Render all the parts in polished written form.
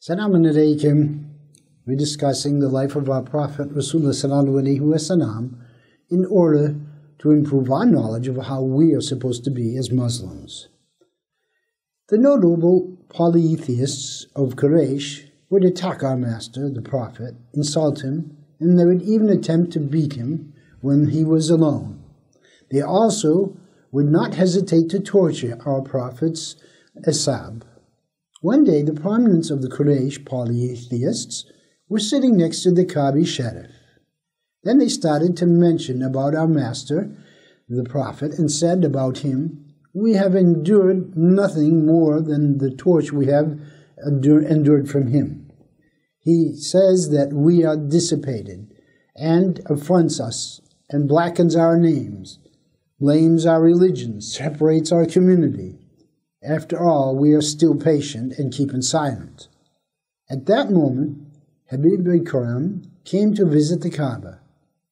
Assalamu alaikum. We're discussing the life of our Prophet Rasulullah sallallahu alaihi wasallam in order to improve our knowledge of how we are supposed to be as Muslims. The notable polytheists of Quraysh would attack our master, the Prophet, insult him, and they would even attempt to beat him when he was alone. They also would not hesitate to torture our Prophet's ashab. One day, the prominents of the Quraysh polytheists were sitting next to the Kaaba Sharif. Then they started to mention about our master, the Prophet, and said about him, "We have endured nothing more than the torch we have endured from him. He says that we are dissipated and affronts us and blackens our names, blames our religion, separates our community. After all, we are still patient and keeping silent." At that moment, Abu Bakr came to visit the Kaaba.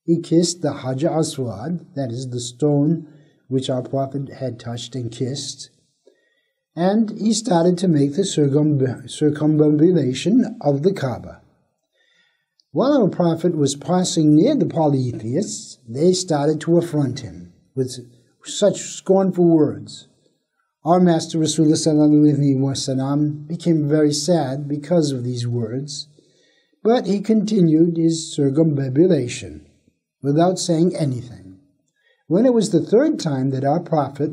He kissed the Hajar Aswad, that is the stone which our Prophet had touched and kissed, and he started to make the circumambulation of the Kaaba. While our Prophet was passing near the polytheists, they started to affront him with such scornful words. Our Master Rasulullah sallallahu alaihi wasallam became very sad because of these words, but he continued his circumambulation without saying anything. When it was the third time that our Prophet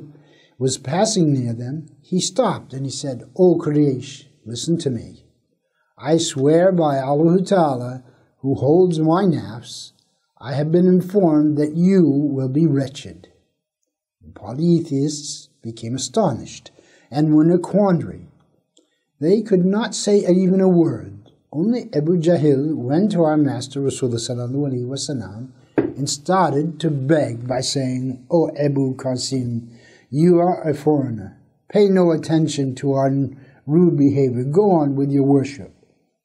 was passing near them, he stopped and he said, "O Quraysh, listen to me. I swear by Allah Ta'ala, who holds my nafs, I have been informed that you will be wretched." The polytheists became astonished and were in a quandary. They could not say even a word. Only Abu Jahl went to our Master Rasulullah sallallahu alaihi wasallam and started to beg by saying, "O Abu Qasim, you are a foreigner. Pay no attention to our rude behavior. Go on with your worship.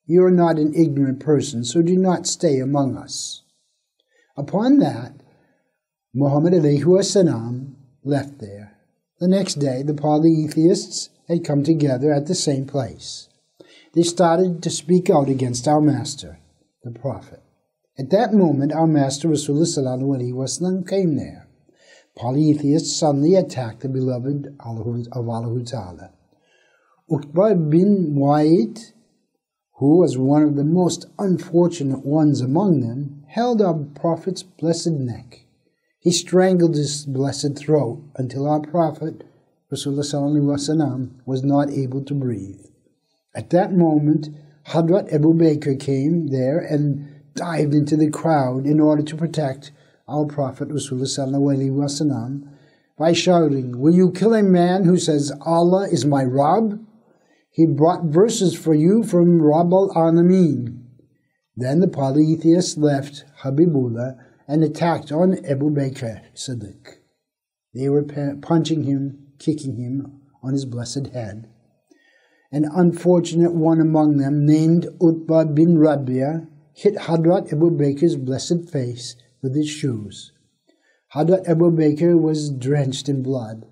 You are not an ignorant person, so do not stay among us." Upon that, Muhammad alayhi wasallam left there. The next day, the polytheists had come together at the same place. They started to speak out against our master, the Prophet. At that moment, our master Rasulullah sallallahu alaihi wasallam came there. Polytheists suddenly attacked the beloved of Allah Ta'ala. Uqba bin Mu'ayt, who was one of the most unfortunate ones among them, held our Prophet's blessed neck. He strangled his blessed throat until our Prophet, Rasulullah sallallahu alaihi wasallam, was not able to breathe. At that moment, Hadrat Abu Bakr came there and dived into the crowd in order to protect our Prophet, Rasulullah sallallahu alaihi wasallam, by shouting, "Will you kill a man who says Allah is my Rabb? He brought verses for you from Rabb al-Alameen." Then the polytheists left Habibullah and attacked on Abu Bakr Siddiq. They were punching him, kicking him on his blessed head. An unfortunate one among them, named Utbah bin Rabia, hit Hadrat Abu Bakr's blessed face with his shoes. Hadrat Abu Bakr was drenched in blood.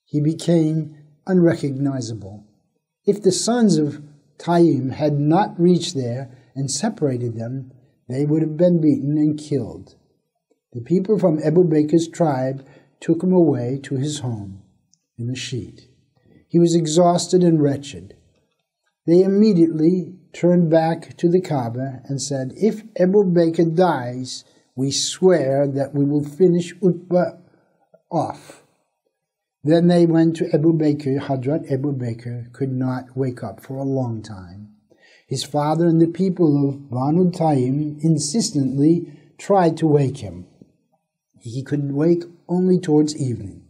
He became unrecognizable. If the sons of Taim had not reached there and separated them, they would have been beaten and killed. The people from Abu Bakr's tribe took him away to his home in a sheet. He was exhausted and wretched. They immediately turned back to the Kaaba and said, "If Abu Bakr dies, we swear that we will finish Utbah off." Then they went to Abu Bakr. Hadrat Abu Bakr could not wake up for a long time. His father and the people of Banu Taim insistently tried to wake him. He could wake only towards evening.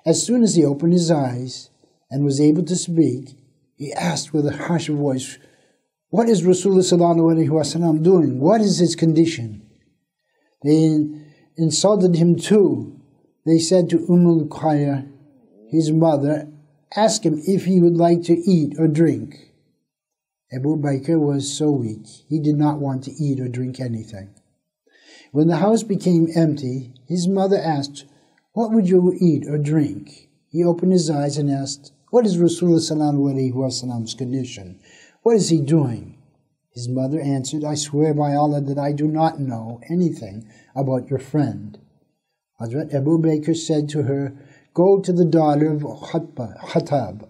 As soon as he opened his eyes and was able to speak, He asked with a harsh voice, "What is Rasulullah sallallahu alaihi wasallam doing? What is his condition?" They insulted him too. They said to Khayr, his mother, "Ask him if he would like to eat or drink." Abu Bakr was so weak, he did not want to eat or drink anything. When the house became empty, his mother asked, "What would you eat or drink?" He opened his eyes and asked, "What is Rasulullah sallallahu alaihi wasallam's condition? What is he doing?" His mother answered, "I swear by Allah that I do not know anything about your friend." Hazrat Abu Bakr said to her, "Go to the daughter of Khattab,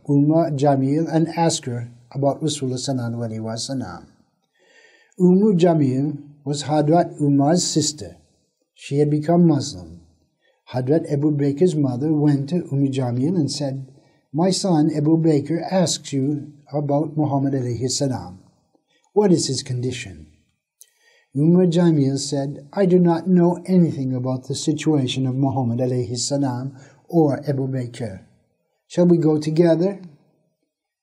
Jamil, and ask her about Rasulullah sallallahu alaihi wasallam." Jamil was Hadrat Umar's sister. She had become Muslim. Hadrat Abu Bakr's mother went to Jamil and said, "My son Abu Bakr asks you about Muhammad alaihissalam. What is his condition?" Jamil said, "I do not know anything about the situation of Muhammad alaihissalam or Abu Bakr. Shall we go together?"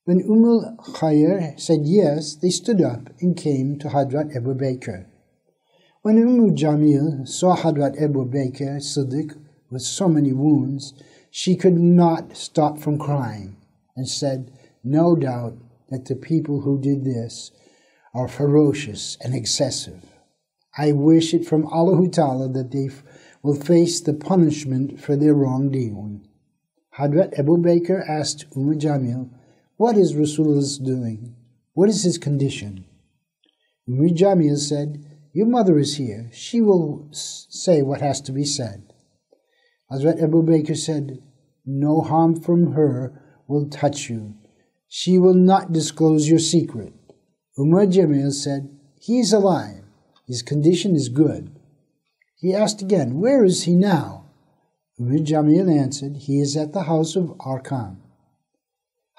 When Khayr said yes, they stood up and came to Hadrat Abu Bakr. When Jamil saw Hadrat Abu Bakr Siddiq with so many wounds, she could not stop from crying and said, "No doubt that the people who did this are ferocious and excessive. I wish it from Allah Ta'ala that they will face the punishment for their wrongdoing." Hadrat Abu Bakr asked Jamil, "What is Rasulullah doing? What is his condition?" Jamil said, "Your mother is here. She will say what has to be said." Hazrat Abu Bakr said, "No harm from her will touch you. She will not disclose your secret." Jamil said, "He is alive. His condition is good." He asked again, "Where is he now?" Jamil answered, "He is at the house of Arqam."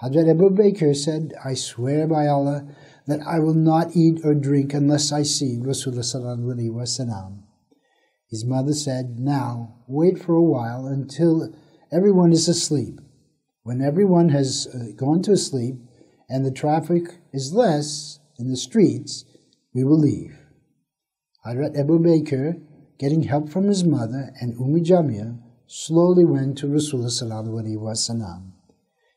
Hazrat Abu Bakr said, "I swear by Allah that I will not eat or drink unless I see Rasulullah sallallahu alaihi wasallam." His mother said, "Now, wait for a while until everyone is asleep. When everyone has gone to sleep and the traffic is less in the streets, we will leave." Hazrat Abu Bakr, getting help from his mother and Jamil, slowly went to Rasulullah sallallahu alaihi wasallam.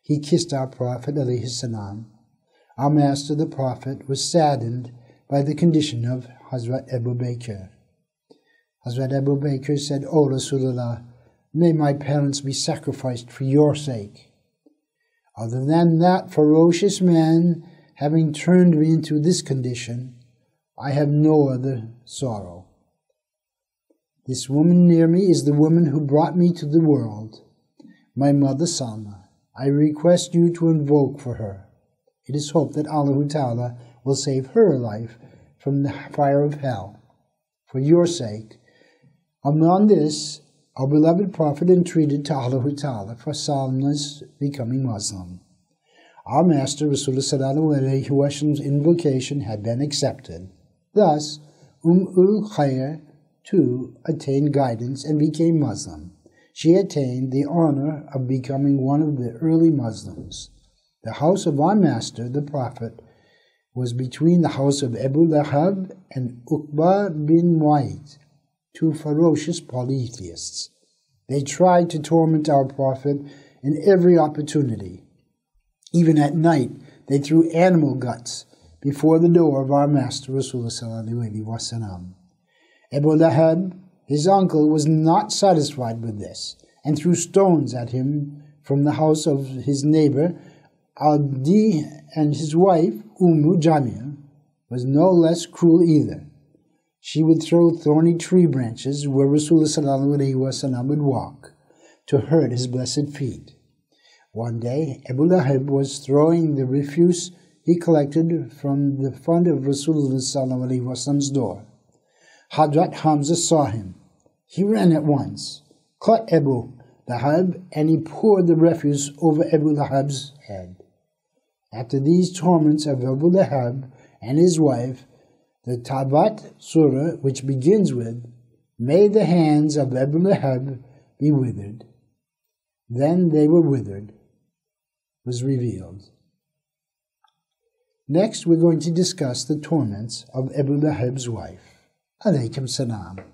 He kissed our Prophet alaihissalam. Our master, the Prophet, was saddened by the condition of Hazrat Abu Bakr. Hazrat Abu Bakr said, "O Rasulullah, may my parents be sacrificed for your sake. Other than that ferocious man having turned me into this condition, I have no other sorrow. This woman near me is the woman who brought me to the world, my mother Salma. I request you to invoke for her. It is hoped that Allah Ta'ala will save her life from the fire of hell. For your sake." Upon this, our beloved Prophet entreated to Allah Ta'ala for Salma's becoming Muslim. Our Master Rasulullah sallallahu alaihi wasallam's invocation had been accepted. Thus, Khayr too attained guidance and became Muslim. She attained the honor of becoming one of the early Muslims. The house of our Master, the Prophet, was between the house of Abu Lahab and Uqba bin Mu'ayt, two ferocious polytheists. They tried to torment our Prophet in every opportunity. Even at night, they threw animal guts before the door of our Master Rasulullah sallallahu alaihi wasallam. Abu Lahab, his uncle, was not satisfied with this and threw stones at him from the house of his neighbor Adi, and his wife Jamil was no less cruel either. She would throw thorny tree branches where Rasulullah sallallahu alaihi wasallam would walk to hurt his blessed feet. One day, Abu Lahab was throwing the refuse he collected from the front of Rasulullah sallallahu alaihi wasallam's door. Hadrat Hamza saw him. He ran at once, caught Abu Lahab, and he poured the refuse over Abu Lahab's head. After these torments of Abu Lahab and his wife, the Tabat Surah, which begins with, "May the hands of Abu Lahab be withered," then they were withered, was revealed. Next, we're going to discuss the torments of Abu Lahab's wife. Alaihissalam.